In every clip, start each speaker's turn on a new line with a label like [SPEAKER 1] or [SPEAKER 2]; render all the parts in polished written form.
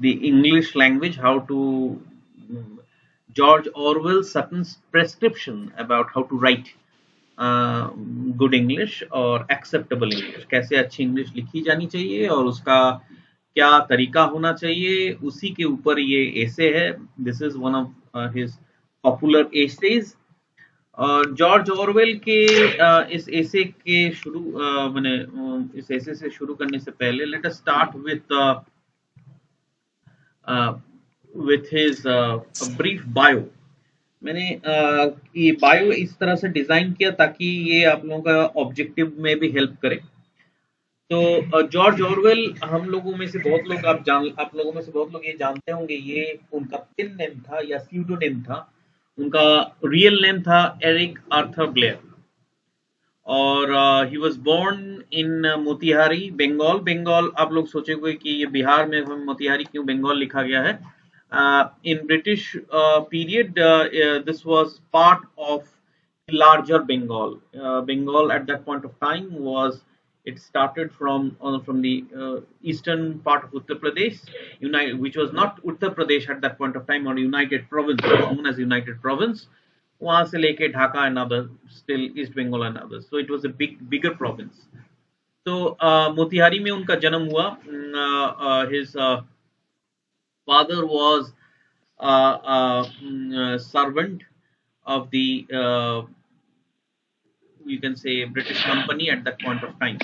[SPEAKER 1] the English language, how to George Orwell's certain prescription about how to write good English और acceptable English, कैसे अच्छी English लिखी जानी चाहिए और उसका क्या तरीका होना चाहिए, उसी के ऊपर ये एसे है. This is one of his popular essays. George Orwell के इस एसे के शुरू मैंने इस एसे से शुरू करने से पहले let us start with his brief bio. मैंने ये बायो इस तरह से डिजाइन किया ताकि ये आप लोगों का ऑब्जेक्टिव में भी हेल्प करे. तो जॉर्ज ऑरवेल, हम लोगों में से बहुत लोग आप लोगों में से बहुत लोग ये जानते होंगे, ये उनका पिन नेम था या स्यूडोनेम था. उनका रियल नेम था एरिक आर्थर ब्लेयर और he was born in Motihari, Bengal. आप लोग सोचेंगे कि ये बिहार में मोतिहारी क्यों बंगाल लिखा गया है. In British period, this was part of larger Bengal. Bengal at that point of time it started from the eastern part of Uttar Pradesh, which was not Uttar Pradesh at that point of time, or United Province, known as United Province. वहां से लेके Dhaka and others, still East Bengal and others. So it was a bigger province. तो मोतिहारी में उनका जन्म हुआ. His father was servant of the you can say British company at that point of time.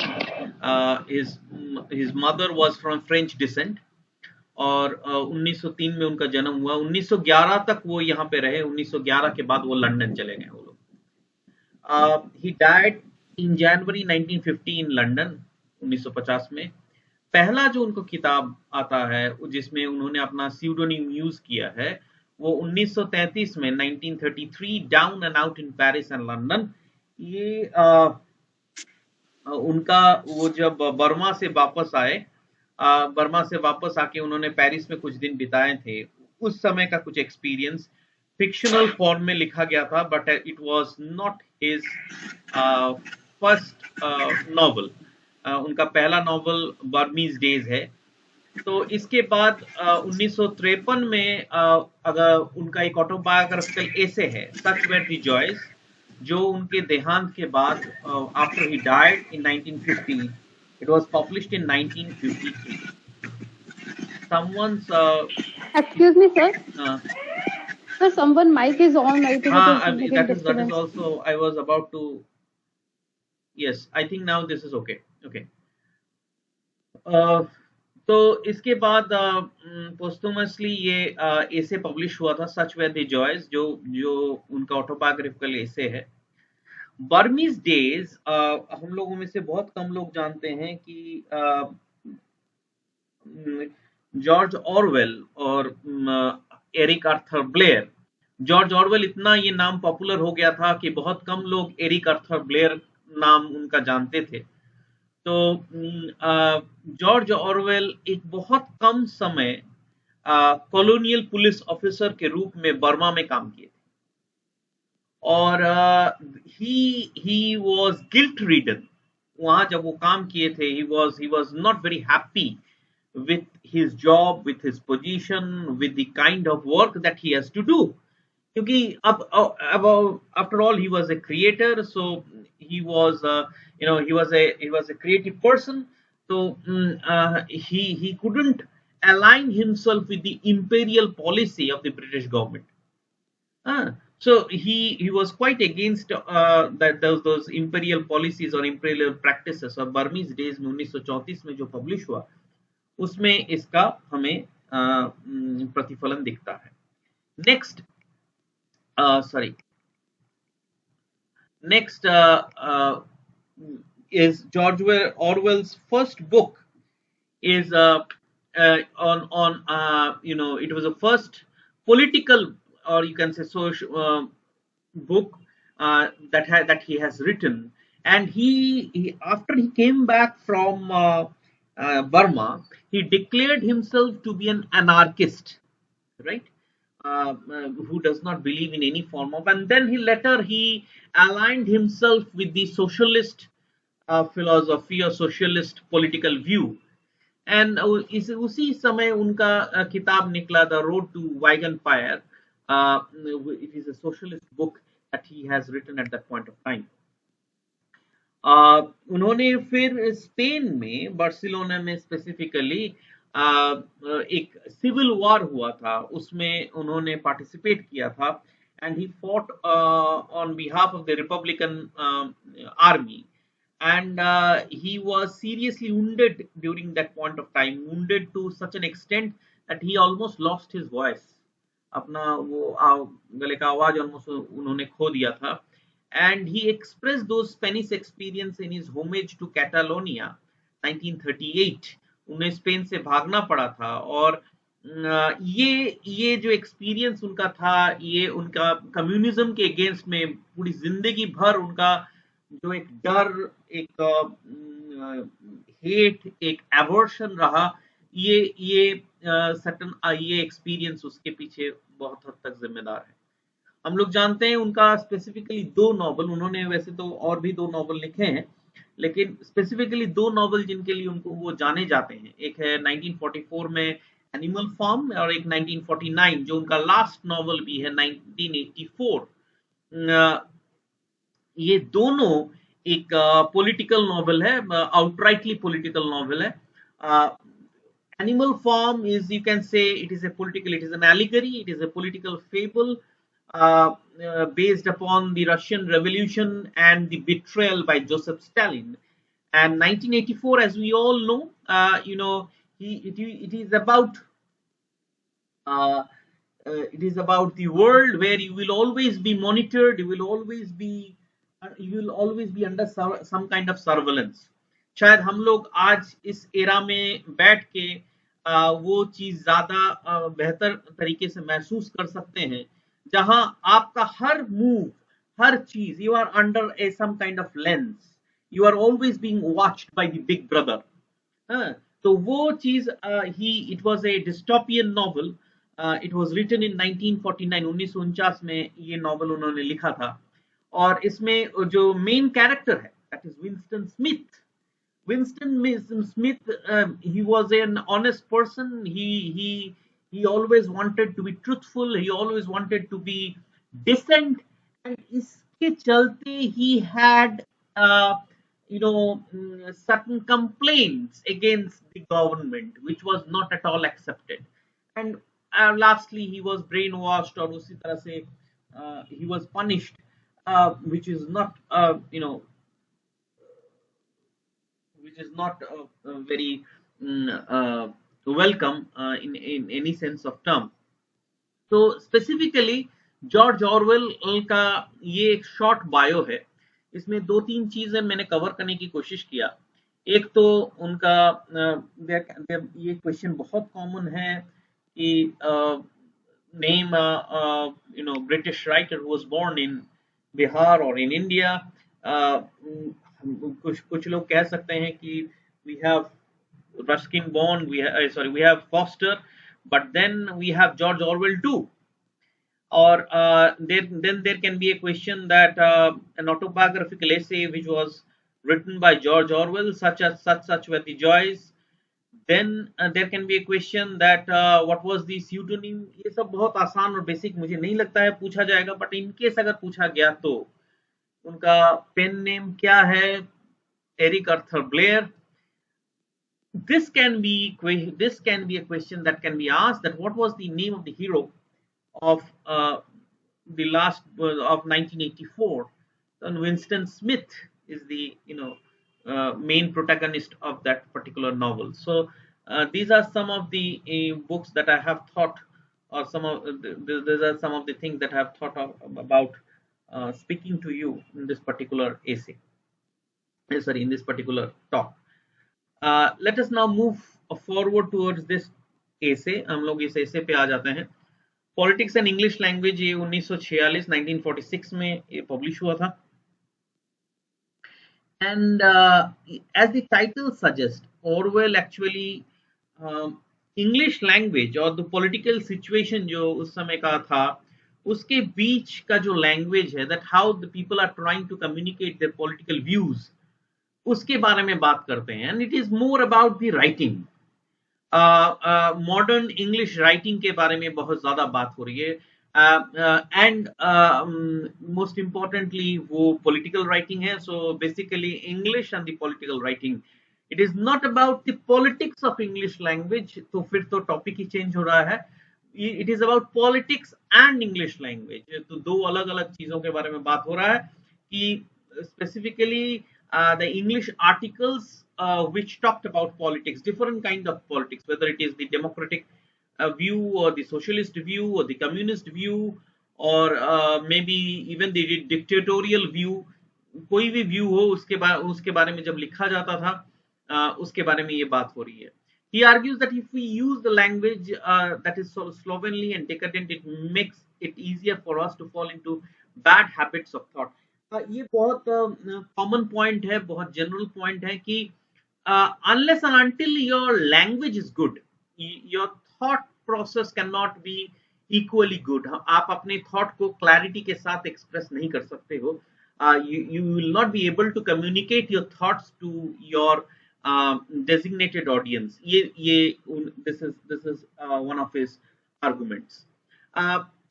[SPEAKER 1] His mother was from French descent और 1903 में उनका जन्म हुआ. 1911 तक वो यहाँ पे रहे. 1911 के बाद वो लंदन चले गए वो लोग. He died in January 1950 in London, 1950 में. पहला जो उनको किताब आता है जिसमें उन्होंने अपना स्यूडोनिम यूज किया है वो 1933 में 1933 down and out in Paris and London. ये उनका वो जब बर्मा से वापस आए, बर्मा से वापस आके उन्होंने पेरिस में कुछ दिन बिताए थे. उस समय का कुछ एक्सपीरियंस फिक्शनल फॉर्म में लिखा गया था, but it was not his first novel. उनका पहला नॉवल बर्मीज डेज है. तो इसके बाद 1953 में अगर उनका एक ऑटोबायोग्राफिकल एसे है सच वेयर द जॉयज, जो उनके देहांत के बाद after he died in 1950, it was published in 1953. someone's
[SPEAKER 2] Excuse me, sir. Sir, someone mic is on. I think
[SPEAKER 1] that is also I was about to. Yes, I think now this is okay. तो इसके बाद posthumously ये एसे publish हुआ था, सच where the joys, जो उनका autobiographical एसे है. Burmese days हम लोगों में से बहुत कम लोग जानते हैं कि जॉर्ज ऑरवेल और Eric Arthur Blair. George Orwell इतना ये नाम पॉपुलर हो गया था कि बहुत कम लोग एरिक आर्थर ब्लेयर नाम उनका जानते थे. तो जॉर्ज ऑरवेल एक बहुत कम समय कॉलोनियल पुलिस ऑफिसर के रूप में बर्मा में काम किए थे और ही वाज गिल्ट रिडन. वहां जब वो काम किए थे he was not very happy with his job, with his position, with the kind of work that he has to do. क्योंकि अब after all he was a creator, so he was he was a creative person. So he couldn't align himself with the imperial policy of the British government. So he was quite against those imperial policies or imperial practices. और Burmese days में 1934 में जो publish हुआ उसमें इसका हमें प्रतिफलन दिखता है. Next is George Orwell's first book is on it was a first political, or you can say social book that he has written. And he after he came back from Burma, he declared himself to be an anarchist, right? Who does not believe in any form of, and then he aligned himself with the socialist philosophy or socialist political view. And उसी समय उनका किताब निकला the road to Wigan Pier. It is a socialist book that he has written at that point of time. उन्होंने फिर Spain में Barcelona में specifically एक सिविल वॉर हुआ था, उसमें उन्होंने पार्टिसिपेट किया था and he fought on behalf of the Republican army and he was seriously wounded during that point of time, wounded to such an extent that he almost lost his voice. अपना वो गले का आवाज almost उन्होंने खो दिया था. And he expressed those Spanish experience in his homage to Catalonia 1938. उन्हें स्पेन से भागना पड़ा था और ये जो एक्सपीरियंस उनका था, ये उनका कम्युनिज्म के अगेंस्ट में पूरी जिंदगी भर उनका जो एक डर, एक हेट, एक एवर्शन रहा, ये सटन ये एक्सपीरियंस उसके पीछे बहुत हद तक जिम्मेदार है. हम लोग जानते हैं उनका स्पेसिफिकली 2 नॉवल, उन्होंने वैसे तो और भी 2 नॉवल लिखे हैं, लेकिन स्पेसिफिकली 2 नॉवल जिनके लिए उनको वो जाने जाते हैं. एक है 1944 में एनिमल फार्म और एक 1949 जो उनका लास्ट नॉवल भी है 1984. ये दोनों एक पॉलिटिकल नॉवल है, आउटराइटली पॉलिटिकल नॉवल है. Animal Farm is, you can say, it is an allegory, it is a political fable based upon the Russian Revolution and the betrayal by Joseph Stalin. And 1984, as we all know, it is about the world where you will always be monitored, you will always be under some kind of surveillance. शायद हम लोग आज इस era में बैठ के वो चीज ज्यादा बेहतर तरीके से महसूस कर सकते हैं, जहां आपका हर मूव, हर चीज, you are under a some kind of lens, you are always being watched by the big brother. तो वो चीज it was a dystopian novel. It was written in 1949, 1949 में ये नॉवल उन्होंने लिखा था. और इसमें जो मेन कैरेक्टर है that is Winston Smith. Winston Smith, he was an honest person. He always wanted to be truthful. He always wanted to be decent. And iske chalte he had, certain complaints against the government, which was not at all accepted. And lastly, he was brainwashed, और उसी तरह से he was punished, which is not, which is not very welcome in any sense of term. तो specifically George Orwell का ये एक short bio है. इसमें 2-3 चीजें मैंने कवर करने की कोशिश किया. एक तो उनका ये क्वेश्चन बहुत कॉमन है कि name British writer who was born in Bihar और इन इंडिया. कुछ लोग कह सकते हैं कि we have Ruskin Bond, we have Foster, but then we have George Orwell too. Or then there can be a question that an autobiographical essay which was written by George Orwell, such were the joys. Then there can be a question that what was the pseudonym. ये सब बहुत आसान और basic मुझे नहीं लगता है पूछा जाएगा, बट इन केस अगर पूछा गया तो उनका पेन नेम क्या है? Eric Arthur Blair. This can be a question that can be asked, that what was the name of the hero of the last of 1984. And Winston Smith is the main protagonist of that particular novel. So these are some of the books that I have thought, or these are some of the things that I have thought about speaking to you in this particular essay. In this particular talk. Let us now move forward towards this essay. हम लोग इस essay पे आ जाते हैं. Politics and English Language ये 1946 1946 में ये publish हुआ था. And as the title suggests, Orwell actually English language और the political situation जो उस समय का था, उसके बीच का जो language है, that how the people are trying to communicate their political views, उसके बारे में बात करते हैं. And it is more about the writing. Modern English writing के बारे में बहुत ज्यादा बात हो रही है, एंड मोस्ट इम्पोर्टेंटली वो पॉलिटिकल राइटिंग है. So basically English and the political writing, it is not about the politics of English language, तो फिर तो टॉपिक ही चेंज हो रहा है. It is about politics and English language, तो दो अलग अलग चीजों के बारे में बात हो रहा है कि specifically the English articles which talked about politics, different kind of politics, whether it is the democratic view or the socialist view or the communist view or maybe even the dictatorial view, कोई भी view हो उसके बारे में जब लिखा जाता था उसके बारे में ये बात हो रही है. He argues that if we use the language that is so slovenly and decadent, it makes it easier for us to fall into bad habits of thought. ये बहुत कॉमन पॉइंट है, बहुत जनरल पॉइंट है कि unless and until your language is good, your thought process cannot be equally good. आप अपने thought को clarity के साथ एक्सप्रेस नहीं कर सकते हो. You will not be able to communicate your thoughts to your designated audience. This is one of his arguments.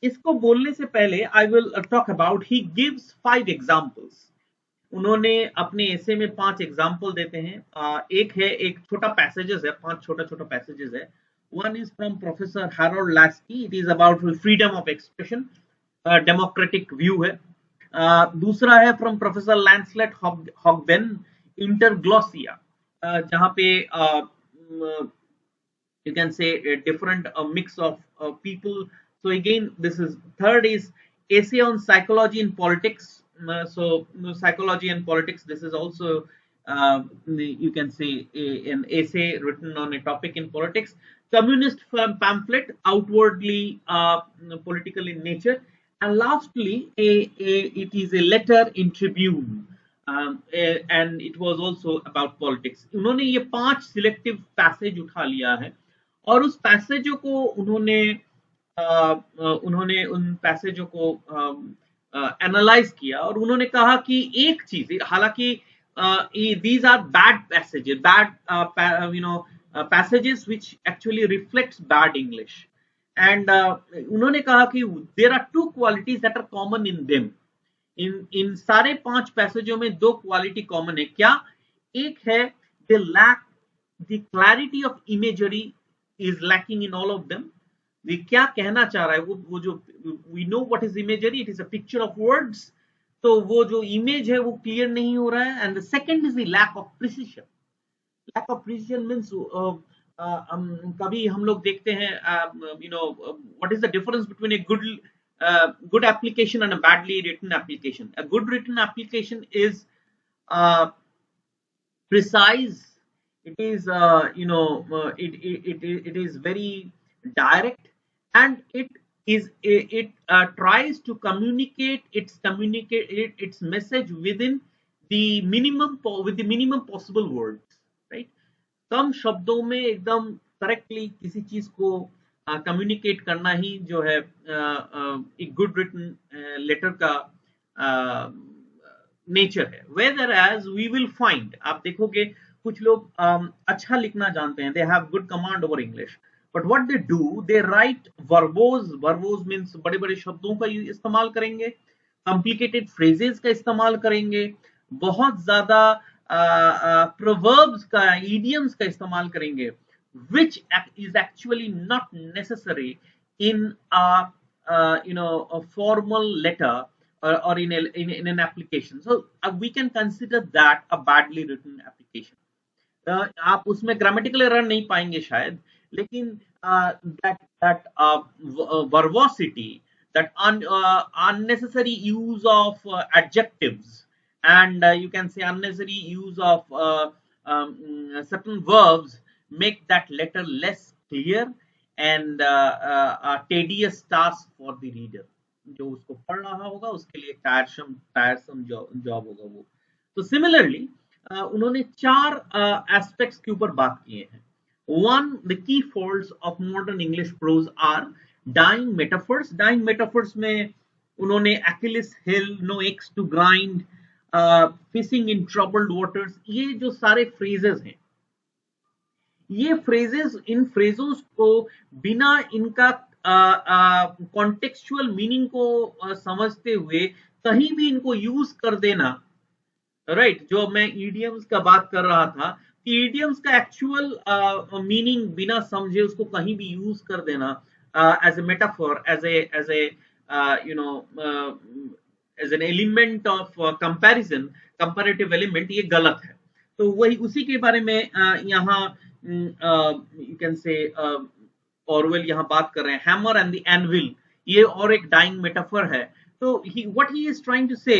[SPEAKER 1] इसको बोलने से पहले I will talk about, he gives 5 examples. उन्होंने अपने ऐसे में 5 एग्जांपल देते हैं. एक छोटा पैसेजेस है, 5 छोटा छोटा पैसेजेस है. One is from professor Harold Laski, it is about freedom of expression, democratic view है. दूसरा है फ्रॉम प्रोफेसर लैंसलेट हॉगबेन, इंटरग्लोसिया, जहां पे you can say a different mix of people. So again, this is third is essay on psychology and politics. So psychology and politics, this is also you can say an essay written on a topic in politics. Communist pamphlet, outwardly political in nature. And lastly, it is a letter in Tribune, and it was also about politics. उन्होंने ये 5 selective passage उठा लिया है और उस पैसेजों को उन्होंने उन पैसेजों को एनालाइज किया और उन्होंने कहा कि एक चीज, हालांकि these are bad passages, passages which actually reflects bad English, and उन्होंने कहा कि there are 2 qualities that are common in them. इन सारे 5 पैसेजों में 2 क्वालिटी कॉमन है. क्या? एक है they lack the clarity of imagery is lacking in all of them. वे क्या कहना चाह रहा है, वो जो we know what is imagery, it is a picture of words, तो वो जो इमेज है वो क्लियर नहीं हो रहा है. And the second is the lack of precision. Lack of precision means कभी हम लोग देखते हैं what is the difference between a good application and a badly written application. A good written application is precise. It is it is very direct, and it tries to communicate its message within the minimum possible words, right? कम शब्दों में एकदम correctly किसी चीज को communicate करना ही जो है एक गुड रिटन लेटर का नेचर है. Whether as we will find, आप देखोगे कुछ लोग अच्छा लिखना जानते हैं, they have good command over English, but what they do, they write verbose means बड़े बड़े शब्दों का इस्तेमाल करेंगे, कॉम्प्लिकेटेड फ्रेजेस का इस्तेमाल करेंगे, बहुत ज्यादा प्रोवर्ब्स का, इडियम्स का इस्तेमाल करेंगे, which is actually not necessary in a formal letter or in an application. So we can consider that a badly written application. आप उसमें grammatical error नहीं पाएंगे शायद, लेकिन that verbosity, that unnecessary use of adjectives, and you can say unnecessary use of certain verbs make that letter less clear and a tedious task for the reader. जो उसको पढ़ रहा होगा उसके लिए टायरसम जॉब होगा वो. तो सिमिलरली उन्होंने 4 एस्पेक्ट्स के ऊपर बात किए हैं. One, the key faults of modern English prose are dying metaphors. Dying metaphors में उन्होंने Achilles heel, no axe to grind, fishing in troubled waters, ये जो सारे phrases हैं, ये फ्रेजेस, इन फ्रेजों को बिना इनका कॉन्टेक्चुअल मीनिंग को समझते हुए कहीं भी इनको यूज कर देना, राइट। जो मैं ईडियम्स का बात कर रहा था कि ईडियम्स का एक्चुअल मीनिंग बिना समझे उसको कहीं भी यूज कर देना as a metaphor, as a you know as an element of comparison, comparative element, ये गलत है। तो वही उसी के बारे में यहाँ यू कैन से ऑरवेल यहाँ बात कर रहे हैं, हैमर एंड द एनविल, ये और एक डाइंग मेटाफर है। तो what he is trying to say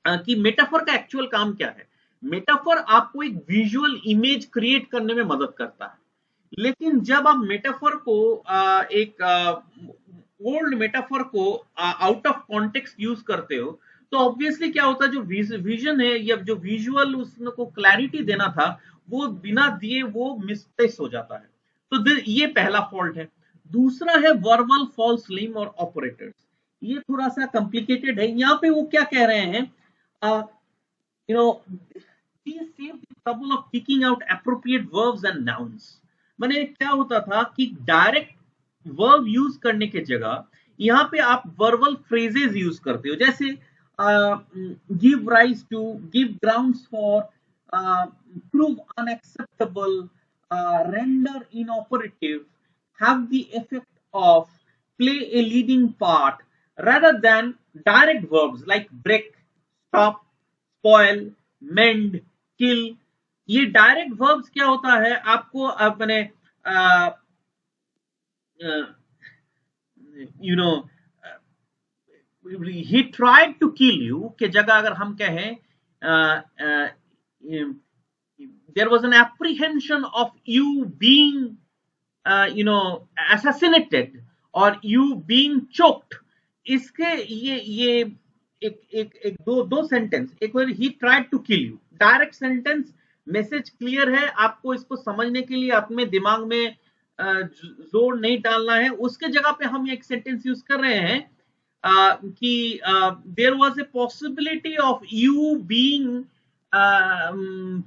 [SPEAKER 1] कि मेटाफर का एक्चुअल काम क्या है। मेटाफर आपको एक विजुअल इमेज क्रिएट करने में मदद करता है, लेकिन जब आप मेटाफर को एक ओल्ड मेटाफर को आउट ऑफ कॉन्टेक्स्ट यूज करते हो, तो ऑब्वियसली क्या होता है, जो विजन है या जो विजुअल उसको क्लैरिटी देना था वो बिना दिए वो मिसप्लेस हो जाता है। तो ये पहला फॉल्ट है। दूसरा है वर्बल फॉल्स नेम और ऑपरेटर्स। ये थोड़ा सा कॉम्प्लिकेटेड है। यहाँ पे वो क्या कह रहे हैं, you know, he saved the trouble of picking out appropriate verbs and nouns। माने क्या होता था कि डायरेक्ट वर्ब यूज करने के जगह यहाँ पे आप वर्बल फ्रेजेस यूज करते हो, जैसे give rise to, give grounds for, prove unacceptable, render inoperative, have the effect of, play a leading part, rather than direct verbs like break, stop, spoil, mend, kill। ये direct verbs क्या होता है, आपको अपने you know he tried to kill you के जगह अगर हम कहें there was an apprehension of you being assassinated or you being choked। इसके ये एक दो सेंटेंस, एक बार ही tried to kill you, direct sentence, message clear है, आपको इसको समझने के लिए अपने दिमाग में जोर नहीं डालना है। उसके जगह पे हम एक सेंटेंस यूज कर रहे हैं कि there was a possibility of you being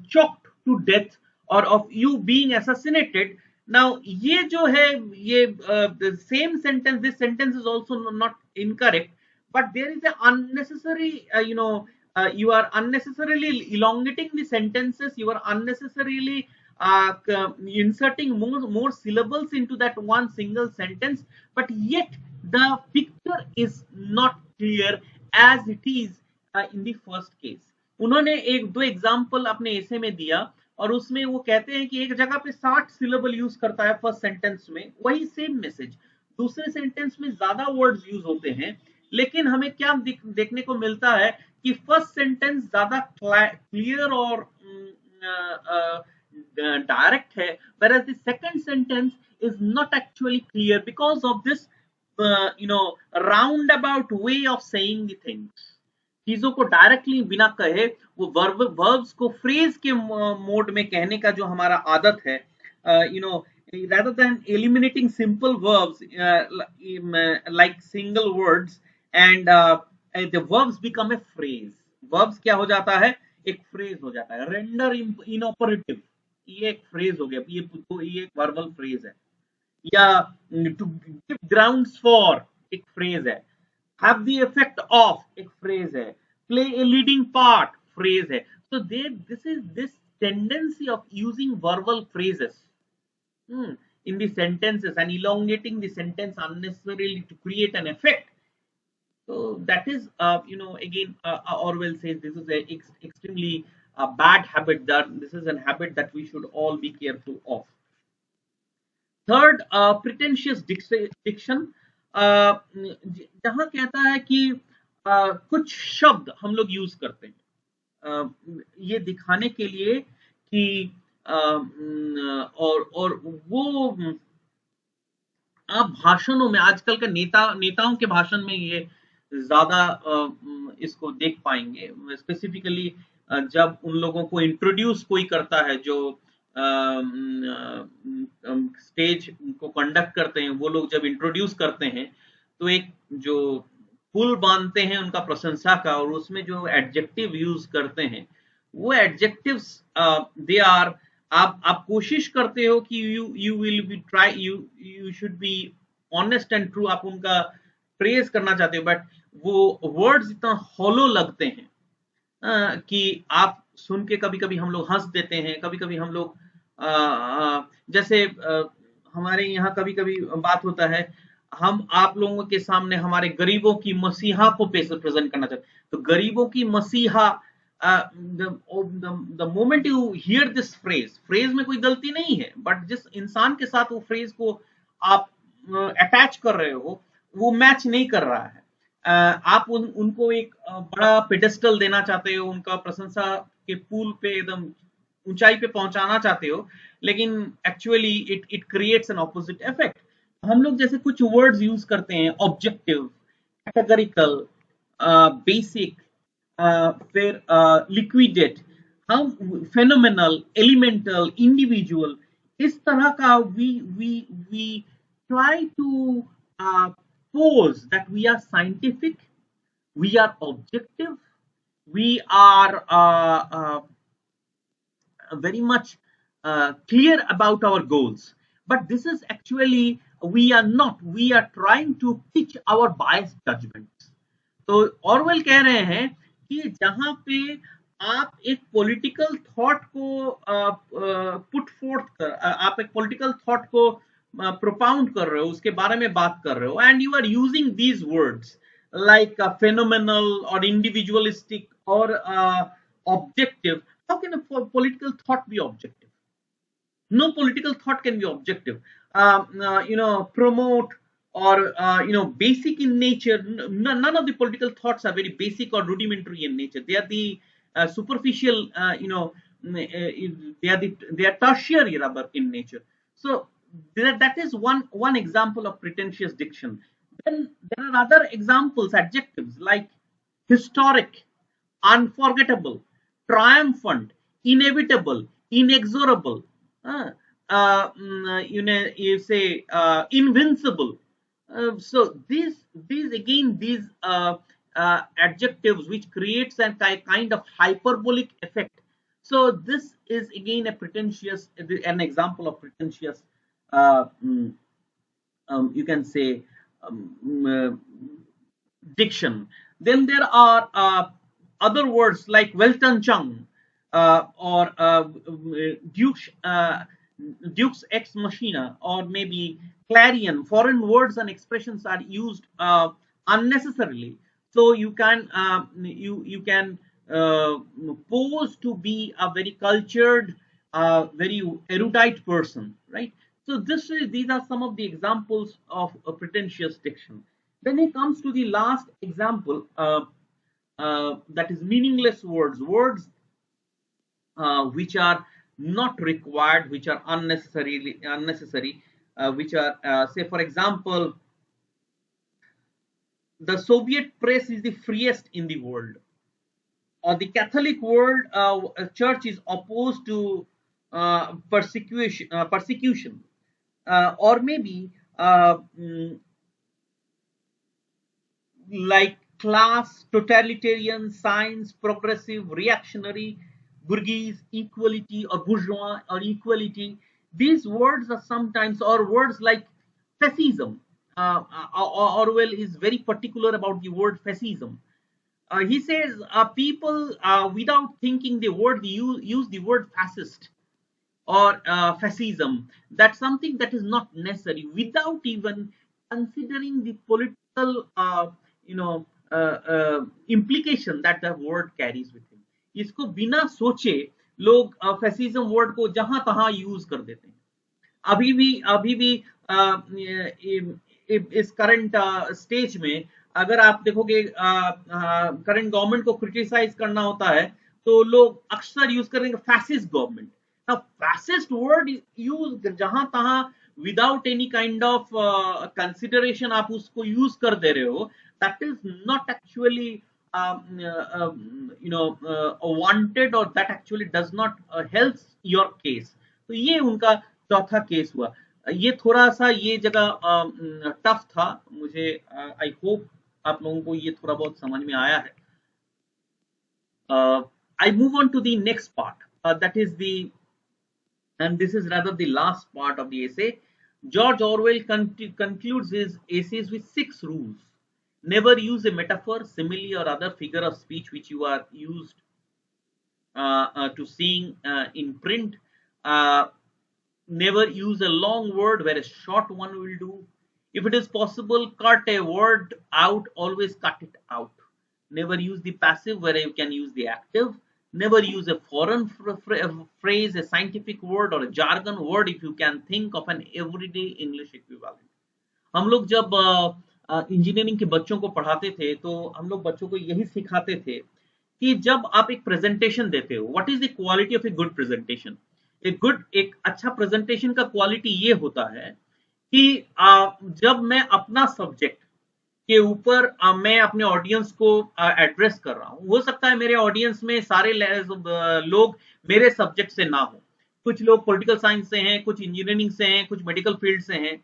[SPEAKER 1] choked to death और of you being assassinated. Now ये जो है ये same sentence, this sentence is also not incorrect, but there is a unnecessary you are unnecessarily elongating the sentences, you are unnecessarily inserting more syllables into that one single sentence, but yet the picture is not clear as it is in the first case। उन्होंने एक दो example अपने ऐसे में दिया और उसमें वो कहते हैं कि एक जगह पे 60 सिलेबल यूज करता है फर्स्ट सेंटेंस में, वही सेम मैसेज दूसरे सेंटेंस में ज्यादा वर्ड्स यूज होते हैं, लेकिन हमें क्या देखने को मिलता है कि फर्स्ट सेंटेंस ज्यादा क्लियर और डायरेक्ट है, whereas the second sentence is not actually clear because of this roundabout way of saying the things। चीजों को डायरेक्टली बिना कहे वो वर्ब्स को फ्रेज के मोड में कहने का जो हमारा आदत है, rather than eliminating simple verbs like single words and the verbs become a phrase। verbs क्या हो जाता है, एक फ्रेज हो जाता है। render inoperative ये एक फ्रेज हो गया, ये एक वर्बल फ्रेज है। या to give grounds for एक फ्रेज है, have the effect of एक फ्रेज है, play a leading part phrase है। so this is this tendency of using verbal phrases in the sentences and elongating the sentence unnecessarily to create an effect। So that is, again, Orwell says this is a extremely bad habit. That this is a habit that we should all be careful of। Third, pretentious diction, जहां कहता है कि कुछ शब्द हम लोग use करते हैं ये दिखाने के लिए कि और वो आप भाषणों में आजकल के नेताओं के भाषण में ये ज्यादा इसको देख पाएंगे, स्पेसिफिकली जब उन लोगों को इंट्रोड्यूस कोई करता है, जो स्टेज को कंडक्ट करते हैं, वो लोग जब इंट्रोड्यूस करते हैं तो एक जो पुल बांधते हैं उनका प्रशंसा का, और उसमें जो एडजेक्टिव यूज करते हैं वो एडजेक्टिव्स दे आर आप कोशिश करते हो कि you will be try, you should be honest and true, आप उनका प्रेज करना चाहते हो, बट वो वर्ड्स इतना हॉलो लगते हैं कि आप सुन के कभी कभी हम लोग हंस देते हैं, कभी कभी हम लोग जैसे हमारे यहाँ कभी कभी बात होता है, हम आप लोगों के सामने हमारे गरीबों की मसीहा को प्रेजेंट करना चाहते हैं, तो गरीबों की मसीहा, the moment you here this phrase में कोई गलती नहीं है, बट जिस इंसान के साथ वो फ्रेज को आप अटैच कर रहे हो वो मैच नहीं कर रहा है। आप उनको एक बड़ा पेडेस्टल देना चाहते हो, उनका प्रशंसा के पुल पे एकदम ऊंचाई पे पहुंचाना चाहते हो, लेकिन actually it it creates an opposite effect. हम लोग जैसे कुछ वर्ड्स यूज करते हैं, ऑब्जेक्टिव, कैटेगरिकल, बेसिक, फिर लिक्विडेट, हम फेनोमेनल, एलिमेंटल, इंडिविजुअल, इस तरह का we try to pose that we are scientific, we are objective, we are very much clear about our goals. But this is actually, we are not, we are trying to pitch our biased judgments. तो Orwell कह रहे हैं कि जहां पे आप एक political thought को पुट फोर्थ कर, आप एक पॉलिटिकल थॉट को प्रोपाउंड कर रहे हो, उसके बारे में बात कर रहे हो, and you are using these words like phenomenal और इंडिविजुअलिस्टिक और objective, how can a political thought be objective? No political thought can be objective. Promote or basic in nature. None of the political thoughts are very basic or rudimentary in nature. They are the superficial, they are tertiary rather in nature. So that is one example of pretentious diction. Then there are other examples, adjectives like historic, unforgettable, triumphant, inevitable, inexorable. You say invincible. So these adjectives which creates a kind of hyperbolic effect. So this is again an example of pretentious, you can say, diction. Then there are other words like Welton Chung or Duke's ex machina, or maybe clarion. Foreign words and expressions are used unnecessarily. So you can pose to be a very cultured, very erudite person, right? So these are some of the examples of a pretentious diction. Then it comes to the last example, that is meaningless words which are not required, which are unnecessary, which are, say for example, the Soviet press is the freest in the world, or the Catholic world church is opposed to persecution, or maybe like class, totalitarian, science, progressive, reactionary, bourgeois, equality, or bourgeois, or equality. These words are sometimes, or words like fascism. Orwell is very particular about the word fascism. He says people, without thinking the word, use the word fascist or fascism. That's something that is not necessary, without even considering the political, implication that the word carries with him. इसको बिना सोचे लोग fascism word को जहां तहां use कर देते हैं. अभी भी इस करंट स्टेज में अगर आप देखोगे, करंट गवर्नमेंट को क्रिटिसाइज करना होता है तो लोग अक्सर यूज करेंगे fascist government. Now fascist word use जहां तहां without any kind of consideration आप उसको यूज कर दे रहे हो. That is not actually wanted, or that actually does not help your case. तो ये उनका चौथा केस हुआ. ये थोड़ा सा ये जगह टफ था मुझे. आई होप आप लोगों को ये थोड़ा बहुत समझ में आया है. I move on to the next part, that is the and this is rather the last part of the essay. George Orwell concludes his essays with 6 rules. Never use a metaphor, simile, or other figure of speech which you are used to seeing in print. Uh, Never use a long word where a short one will do. If it is possible, cut a word out, always cut it out. Never use the passive where you can use the active. Never use a foreign phrase, a scientific word, or a jargon word if you can think of an everyday English equivalent. हम लोग जब engineering के बच्चों को पढ़ाते थे तो हम लोग बच्चों को यही सिखाते थे कि जब आप एक प्रेजेंटेशन देते हो, what is the quality of a good presentation. एक अच्छा प्रेजेंटेशन का क्वालिटी ये होता है कि जब मैं अपना सब्जेक्ट के ऊपर मैं अपने ऑडियंस को एड्रेस कर रहा हूँ, हो सकता है मेरे ऑडियंस में सारे लोग मेरे सब्जेक्ट से ना हो, कुछ लोग पॉलिटिकल साइंस से हैं, कुछ इंजीनियरिंग से हैं, कुछ मेडिकल फील्ड से हैं।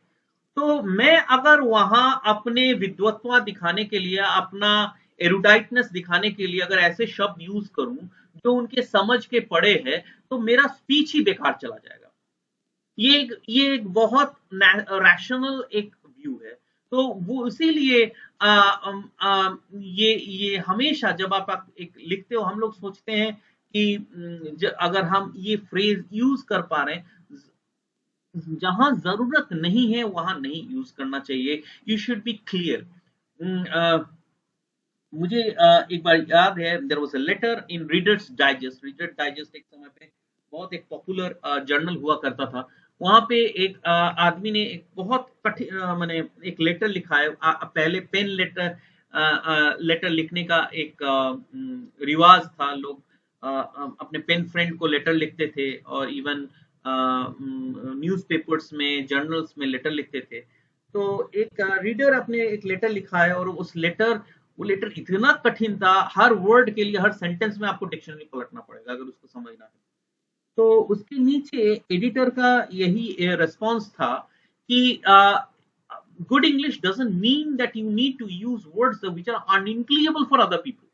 [SPEAKER 1] तो मैं अगर वहां अपने विद्वत्ता दिखाने के लिए, अपना एरुडाइटनेस दिखाने के लिए अगर ऐसे शब्द यूज करूं जो उनके समझ के पड़े हैं, तो मेरा स्पीच ही बेकार चला जाएगा। ये एक बहुत रैशनल एक व्यू है। तो वो इसीलिए ये हमेशा जब आप एक लिखते हो, हम लोग सोचते हैं कि अगर हम ये फ्रेज यूज कर पा रहे हैं, जहां जरूरत नहीं है वहां नहीं यूज करना चाहिए। You should be clear. मुझे एक बार याद है, there was a letter in Reader's Digest. Reader's Digest एक समय पे बहुत एक पॉपुलर जर्नल हुआ करता था। वहां पे एक आदमी ने एक बहुत कठिन माने एक लेटर लिखा है। पहले पेन लेटर लिखने का एक रिवाज था। लोग अपने पेन फ्रेंड को लेटर लिखते थे और इवन न्यूज़पेपर्स में, जर्नल्स में लेटर लिखते थे। तो एक रीडर अपने एक लेटर लिखा है और वो लेटर इतना कठिन था, हर वर्ड के लिए, हर सेंटेंस में आपको डिक्शनरी पलटना पड़ेगा अगर उसको समझना है। तो उसके नीचे एडिटर का यही रिस्पॉन्स था कि good English doesn't mean that you need to use words which are unintelligible for other people.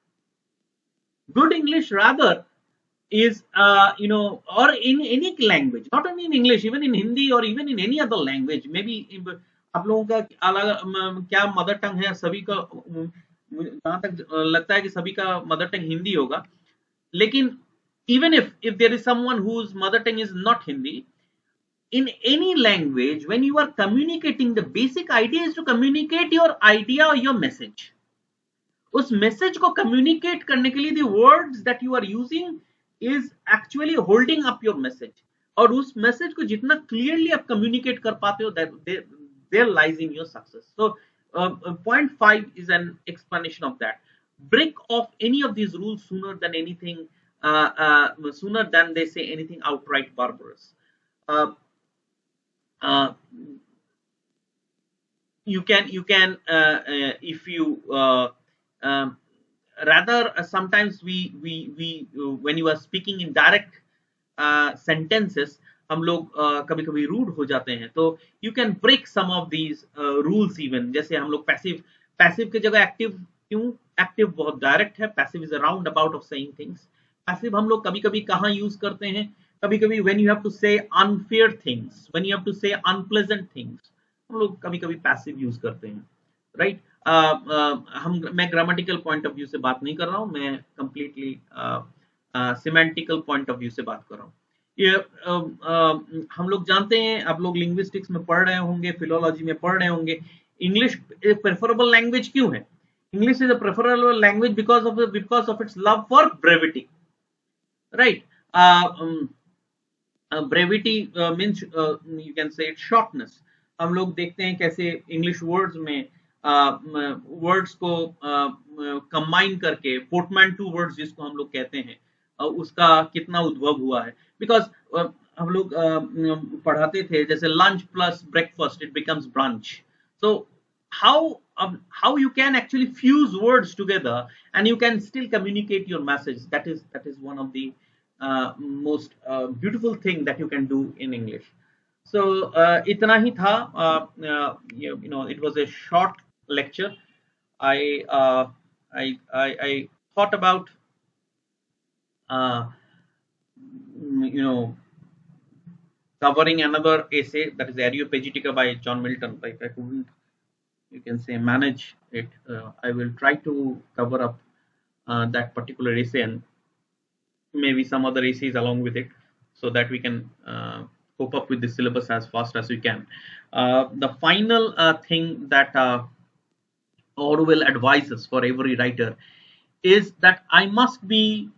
[SPEAKER 1] Good English rather is or in any language, not only in English, even in Hindi or even in any other language, maybe आप लोगों का अलग क्या mother tongue है, सभी का जहां तक लगता है कि सभी का मदर टंग हिंदी होगा। लेकिन even if there is someone whose mother tongue is not Hindi, in any language, when you are communicating, the basic idea is to communicate your idea or your message. उस message को communicate करने के लिए the words that you are using is actually holding up your message. और उस message को जितना clearly आप कम्युनिकेट कर पाते हो, there lies in your success. So point 5 is an explanation of that. Break of any of these rules sooner than anything, sooner than they say anything outright barbarous. You can if you rather sometimes we when you are speaking in direct sentences, हम लोग कभी कभी rude हो जाते हैं। तो you can break some of these rules even. जैसे हम लोग पैसिव की जगह एक्टिव, क्यों? एक्टिव बहुत डायरेक्ट है, passive is a round about of saying things. Passive हम लोग कभी कभी कहाँ यूज करते हैं? कभी कभी when you have to say unfair things, when you have to say unpleasant things, हम लोग कभी कभी पैसिव यूज करते हैं, राइट? मैं ग्रामेटिकल पॉइंट ऑफ व्यू से बात नहीं कर रहा हूं, मैं कंप्लीटली सिमेंटिकल पॉइंट ऑफ व्यू से बात कर रहा हूं। ये हम लोग जानते हैं, आप लोग लिंग्विस्टिक्स में पढ़ रहे होंगे, फिलोलॉजी में पढ़ रहे होंगे, इंग्लिश प्रेफरेबल लैंग्वेज क्यों है? English is a preferable language because of its love for brevity, right? Brevity means you can say it's shortness. हम लोग देखते हैं कैसे इंग्लिश वर्ड्स में वर्ड्स को कंबाइन करके, पोर्टमैंटू वर्ड्स जिसको हम लोग कहते हैं, उसका कितना उद्भव हुआ है। बिकॉज हम लोग पढ़ाते थे जैसे lunch plus breakfast it becomes brunch. So how you can actually fuse words together and you can still communicate your message, that is one of the most beautiful thing that you can do in English. So itna hi tha, it was a short lecture. I thought about you know covering another essay, that is Areopagitica by John Milton. If I couldn't, you can say, manage it, I will try to cover up that particular essay and maybe some other essays along with it, so that we can cope up with the syllabus as fast as we can. The final thing that Orwell advises for every writer is that I must be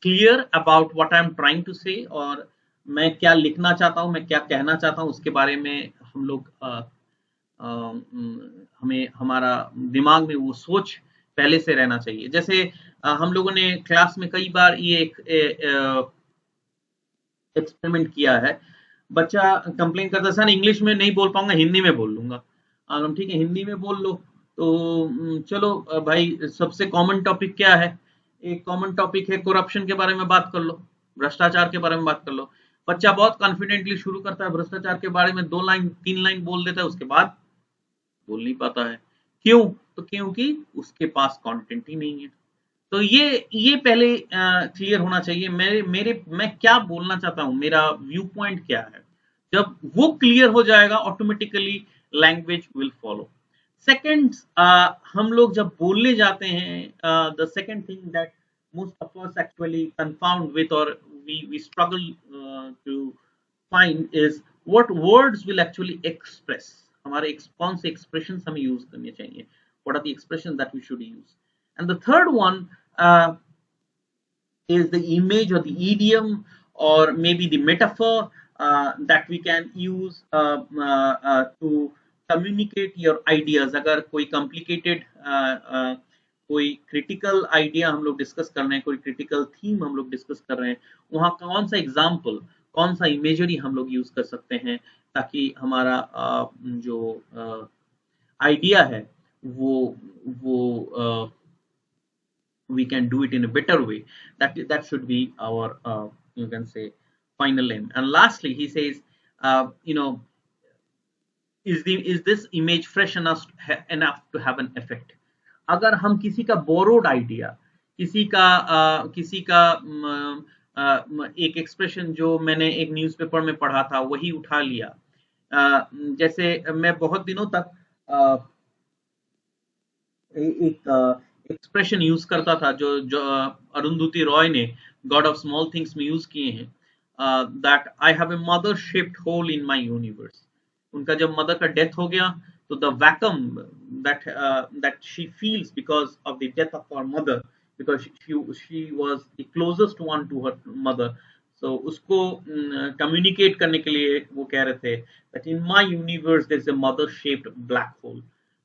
[SPEAKER 1] clear about what I'm trying to say, और मैं क्या लिखना चाहता हूँ, मैं क्या कहना चाहता हूँ, उसके बारे में हम लोग हमें हमारा दिमाग में वो सोच पहले से रहना चाहिए. जैसे हम लोगों ने क्लास में कई बार ये एक एक्सपेरिमेंट किया है. बच्चा कंप्लेन करता है, सर इंग्लिश में नहीं बोल पाऊंगा, हिंदी में बोल लूंगा. हम ठीक है, हिंदी में बोल लो. तो चलो भाई, सबसे कॉमन टॉपिक क्या है? एक कॉमन टॉपिक है करप्शन के बारे में बात कर लो, भ्रष्टाचार के बारे में बात कर लो. बच्चा बहुत कॉन्फिडेंटली शुरू करता है, भ्रष्टाचार के बारे में 2 लाइन 3 लाइन बोल देता है, उसके बाद बोल नहीं पाता है. क्यों? तो क्योंकि उसके पास कंटेंट ही नहीं है. तो ये पहले क्लियर होना चाहिए, मैं क्या बोलना चाहता हूं, मेरा व्यू पॉइंट क्या है. जब वो क्लियर हो जाएगा, automatically language will follow. Second, हम लोग जब बोलने जाते हैं, the second thing that most of us actually confound with, or we struggle to find, is what words will actually express. हमारे कौन से expressions हमें use करने चाहिए, what are the expressions that we should use. And the third one is the image or the idiom, or maybe the metaphor that we can use to communicate your ideas. अगर कोई complicated कोई critical idea हम लोग discuss कर रहे हैं, कोई critical theme हम लोग डिस्कस कर रहे हैं, वहां कौन सा एग्जाम्पल, कौन सा इमेजरी हम लोग यूज कर सकते हैं, ताकि हमारा जो आइडिया है वो we can do it in a better way. That should be our you can say final aim. And lastly, he says, is this image fresh enough to have an effect. अगर हम किसी का borrowed idea, किसी का एक expression जो मैंने एक न्यूज़पेपर में पढ़ा था वही उठा लिया. जैसे मैं बहुत दिनों तक एक एक्सप्रेशन यूज करता था जो अरुंधति रॉय ने गॉड ऑफ स्मॉल थिंग्स में यूज किए हैं, that I have a mother shaped hole in my universe. उनका जब मदर का डेथ हो गया, तो the vacuum that she feels because of the death of her mother, because she was the closest one to her mother, so उसको communicate करने के लिए वो कह रहे थे that in my universe there is a mother shaped black hole.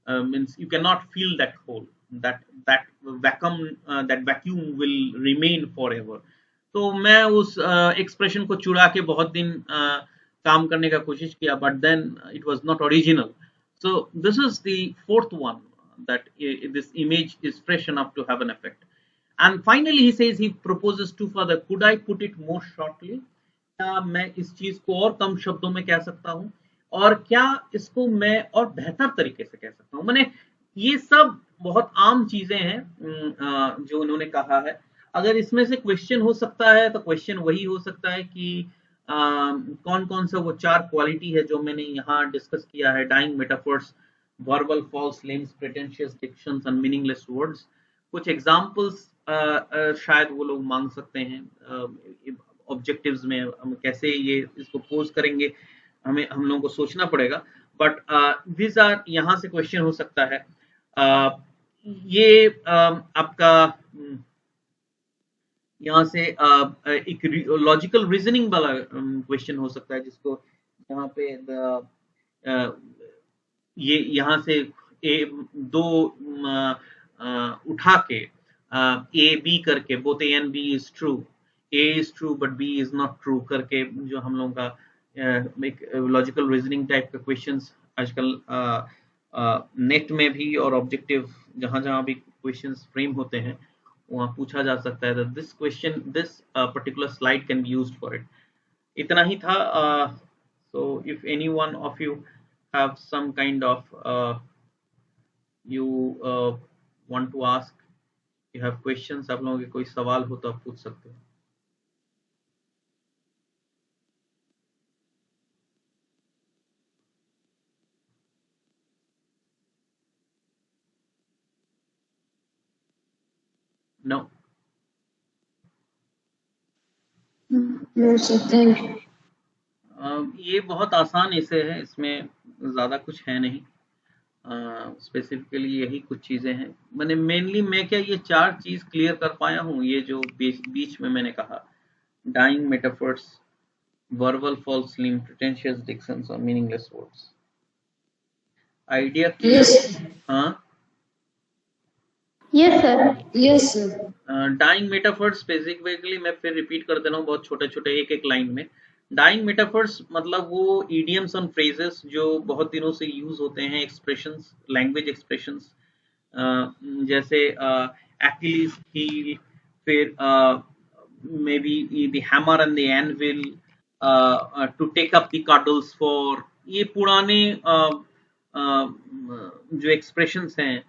[SPEAKER 1] Means you cannot fill that hole, that vacuum will remain forever. तो मैं उस expression को चुरा के बहुत दिन काम करने का कोशिश किया, but then it was not original. So this is the fourth one, that this image is fresh enough to have an effect. And finally he says, he proposes to further, could I put it more shortly? क्या मैं इस चीज को और कम शब्दों में कह सकता हूँ, और क्या इसको मैं और बेहतर तरीके से कह सकता हूँ. मैंने ये सब बहुत आम चीजें हैं जो उन्होंने कहा है. अगर इसमें से क्वेश्चन हो सकता है, तो क्वेश्चन वही हो सकता है कि कौन कौन सा वो 4 क्वालिटी है जो मैंने यहाँ डिस्कस किया है, dying metaphors, verbal false names, pretentious dictions and meaningless words. कुछ एग्जांपल्स शायद वो लोग मांग सकते हैं. ऑब्जेक्टिव्स में हम कैसे ये इसको पोज करेंगे, हम लोगों को सोचना पड़ेगा, बट दिस आर, यहाँ से क्वेश्चन हो सकता है. ये आपका यहाँ से एक लॉजिकल रीजनिंग वाला क्वेश्चन हो सकता है, जिसको यहाँ पे ये यहाँ से दो उठा के ए बी करके, both A and B is true, A is true but B is not true करके, जो हम लोगों का एक लॉजिकल रीजनिंग टाइप का क्वेश्चंस आजकल नेट में भी और ऑब्जेक्टिव जहां भी क्वेश्चंस फ्रेम होते हैं वहां पूछा जा सकता है. This question, this particular slide can be used for it. इतना ही था. So if any one of you have some kind of you want to ask, you have questions, आप लोगों के कोई सवाल हो तो आप पूछ सकते हो. No.
[SPEAKER 3] No, sir. Thank you.
[SPEAKER 1] ये बहुत आसान इसे है, इसमें ज्यादा कुछ है नहीं। स्पेसिफिकली यही कुछ चीजें हैं। मैंने मेनली मैं क्या ये 4 चीज क्लियर कर पाया हूँ, ये जो बीच में मैंने कहा, dying metaphors, verbal false limbs, pretentious dictions और meaningless words. Idea clear?
[SPEAKER 3] Yes.
[SPEAKER 1] हाँ,
[SPEAKER 2] Yes, sir.
[SPEAKER 3] Yes, sir.
[SPEAKER 1] Dying metaphors basically मैं फिर रिपीट कर दे रहा हूँ बहुत छोटे छोटे एक लाइन में। डाइंग मेटाफर्स मतलब वो इडियम्स और फ्रेजेस जो बहुत दिनों से यूज होते हैं, एक्सप्रेशंस, लैंग्वेज एक्सप्रेशंस, जैसे Achilles heel, फिर may be the hammer and the anvil, to take up the cudgels for, ये पुराने जो एक्सप्रेशंस हैं,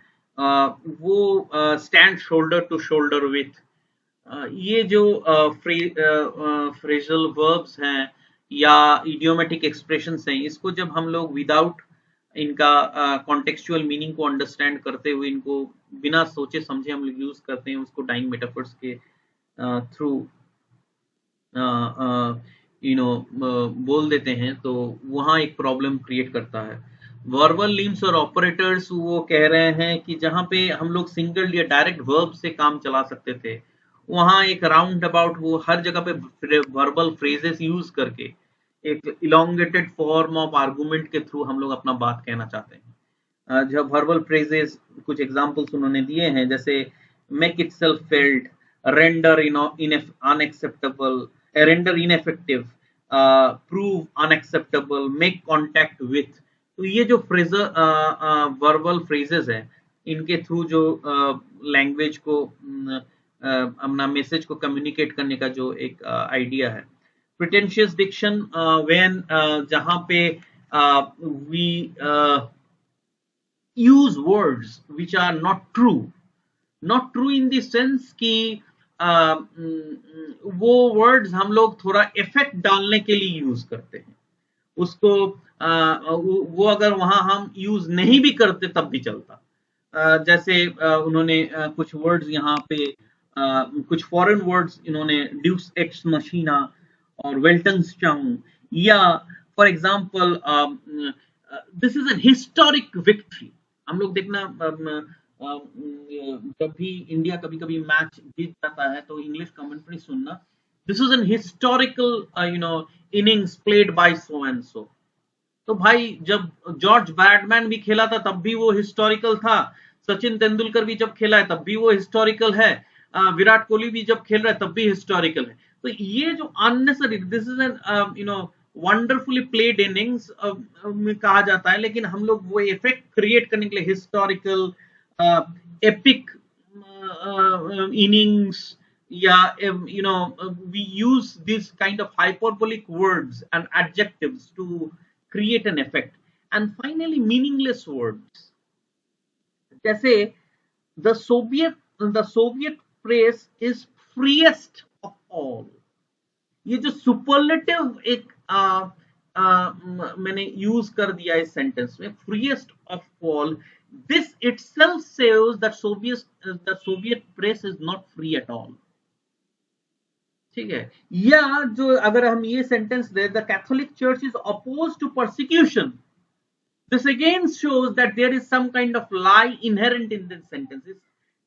[SPEAKER 1] वो stand shoulder to shoulder with, ये जो फ्रेजल वर्ब्स हैं या इडियोमेटिक एक्सप्रेशंस हैं, इसको जब हम लोग विदाउट इनका कॉन्टेक्चुअल मीनिंग को अंडरस्टैंड करते हुए, इनको बिना सोचे समझे हम लोग यूज करते हैं, उसको डाइंग मेटाफर्स के थ्रू बोल देते हैं, तो वहां एक प्रॉब्लम क्रिएट करता है। वर्बल लीम्स और ऑपरेटर्स वो कह रहे हैं कि जहां पे हम लोग सिंगल या डायरेक्ट वर्ब से काम चला सकते थे, वहां एक राउंड अबाउट वो हर जगह पे वर्बल फ्रेजेस यूज करके एक इलोंगेटेड फॉर्म ऑफ आर्गुमेंट के थ्रू हम लोग अपना बात कहना चाहते हैं। जब वर्बल फ्रेजेस, कुछ एग्जांपल्स उन्होंने दिए हैं, जैसे make itself felt, render unacceptable, render ineffective, prove unacceptable, make contact with. तो ये जो फ्रेजर वर्बल फ्रेजेस है, इनके थ्रू जो लैंग्वेज को अपना मैसेज को कम्युनिकेट करने का जो एक आइडिया है। प्रिटेंशियस डिक्शन, व्हेन जहां पे we use words which are not true in the sense कि वो वर्ड्स हम लोग थोड़ा इफेक्ट डालने के लिए यूज करते हैं उसको, वो अगर वहां हम यूज नहीं भी करते तब भी चलता। जैसे उन्होंने कुछ वर्ड्स यहाँ पे, कुछ फॉरेन वर्ड्स इन्होंने ड्यूस एक्स मशीना और वेल्टनस्टाउन, या for example this is an historic victory. हम लोग देखना, जब भी इंडिया कभी कभी मैच जीत जाता है तो इंग्लिश कमेंट्री सुनना, this is an historical innings played by so and so. तो भाई जब जॉर्ज बैटमैन भी खेला था तब भी वो हिस्टोरिकल था, सचिन तेंदुलकर भी जब खेला है तब भी वो हिस्टोरिकल है, विराट कोहली भी जब खेल रहा है तब भी हिस्टोरिकल है। तो ये जो unnecessary, this is an wonderfully played innings में कहा जाता है, लेकिन हम लोग वो इफेक्ट क्रिएट करने के लिए हिस्टोरिकल, एपिक इनिंग्स, या we use this kind of hyperbolic words and adjectives to create an effect. And finally meaningless words, जैसे the Soviet phrase is freest of all, ये जो सुपरलेटिव एक मैंने यूज कर दिया इस सेंटेंस में, freest of all, this itself says that Soviet press is not free at all. ठीक है, या जो अगर हम ये सेंटेंस दे, the Catholic church is oppose to persecution, this again shows that there is some kind of lie inherent in this sentence. इस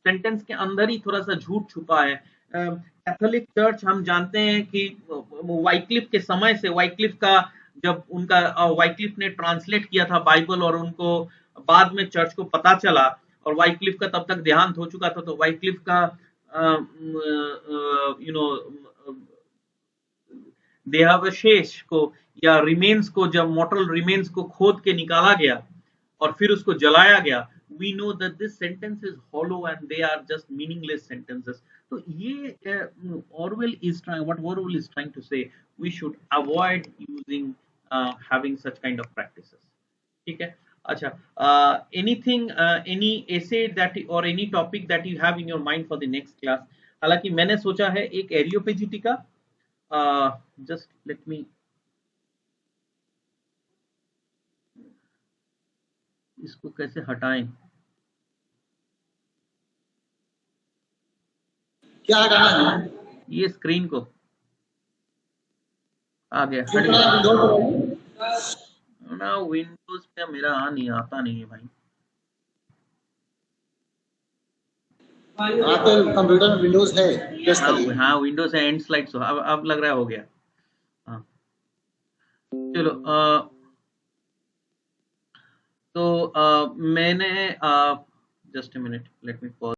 [SPEAKER 1] sentence के अंदर ही थोड़ा सा झूठ छुपा है। कैथोलिक चर्च, हम जानते हैं कि वाइक्लिफ के समय से, वाइक्लिफ का जब उनका वाइक्लिफ ने ट्रांसलेट किया था बाइबल और उनको बाद में चर्च को पता चला, और वाइक्लिफ का तब तक देहांत हो चुका था, तो वाइक्लिफ का देहावशेष को या रिमेन्स को, जब मॉर्टल रिमेन्स को खोद के निकाला गया और फिर उसको जलाया गया, we know that this sentence is hollow and they are just meaningless sentences. तो ये Orwell is trying to say, we should avoid using having such kind of practices. ठीक है, अच्छा, anything, any essay that or any topic that you have in your mind for the next class? हालांकि मैंने सोचा है एक एरियोपेजिटी का, just let me, इसको कैसे हटाएं,
[SPEAKER 4] क्या हटाना है?
[SPEAKER 1] ये स्क्रीन को आ गया, हट
[SPEAKER 4] कितना
[SPEAKER 1] गया
[SPEAKER 4] विंडोज
[SPEAKER 1] ना। विंडोज पे मेरा नहीं आता नहीं है भाई।
[SPEAKER 4] आपके कंप्यूटर में विंडोज है? प्रेस करिए।
[SPEAKER 1] हाँ विंडोज है, एंड स्लाइड्स अब लग रहा है हो गया। हाँ चलो तो मैंने just a minute, let me pause.